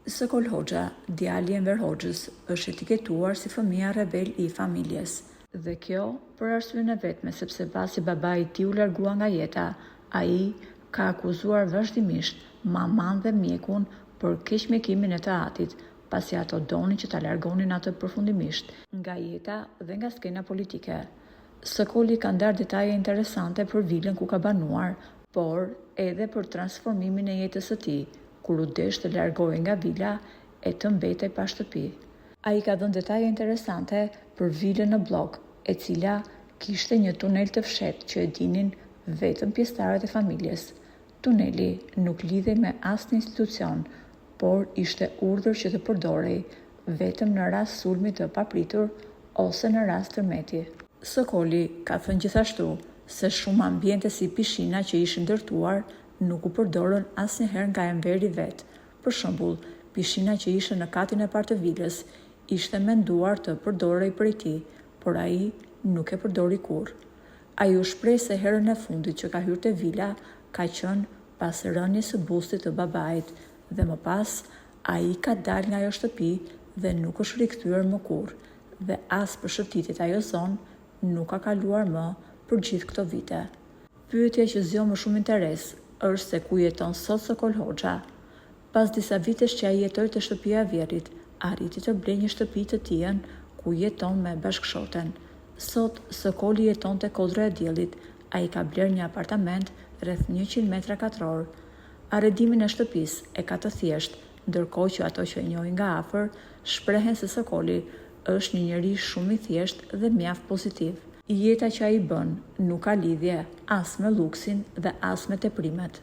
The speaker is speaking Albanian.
Sokol Hoxha, djali i Enver Hoxhës, është etiketuar si fëmia rebel i familjes. Dhe kjo për arsyen e vetme sepse pasi babai i tij u largua nga jeta, ai ka akuzuar vazhdimisht maman dhe mjekun për keqmjekimin e të atit, pasi ato donin që ta largonin atë përfundimisht nga jeta dhe nga skena politike. Sokoli ka ndarë detaje interesante për vilën ku ka banuar, por edhe për transformimin e jetës së tij, kur u desh të largohej nga vila e të mbetej pa shtëpi. Ai ka dhënë detaje interesante për vilën në blok, e cila kishte një tunel të fshehtë që e dinin vetëm pjesëtarët e familjes. Tuneli nuk lidhej me asnjë institucion, por ishte urdhër që të përdorej vetëm në rast sulmi të papritur ose në rast tërmeti. Sokoli ka thënë gjithashtu se shumë ambiente si pishina që ishin ndërtuar nuk u përdorën asnjëherë nga Enveri vet. Për shembull, pishina që ishte në katin e parë të vilës ishte menduar të përdorej prej tij, por ai nuk e përdori kurrë. Ai u shpreh se herën e fundit që ka hyrë te vila ka qenë pas rënies së bustit të babait dhe më pas ai ka dalë nga ajo shtëpi dhe nuk është rikthyer më kurrë dhe as për shëtitit ajo zonë nuk ka kaluar më për gjithë këto vite. Pyetja që zgjon më shumë interes është se ku jeton sot Sokol Hoxha. Pas disa vitesh që ai jetoi te shtëpia e Vjerrit, arriti të blejë një shtëpi të tij ku jeton me bashkëshorten. Sot Sokoli jeton te Kodra e Diellit. Ai ka bler një apartament rreth 100 metra katror. Arredimin e shtëpisë e ka të thjeshtë, ndërkohë që ato që e njohin nga afër shprehen se Sokoli është një njerëz shumë i thjeshtë dhe mjaft pozitiv. Jeta që ai bën nuk ka lidhje as me luksin dhe as me teprimet.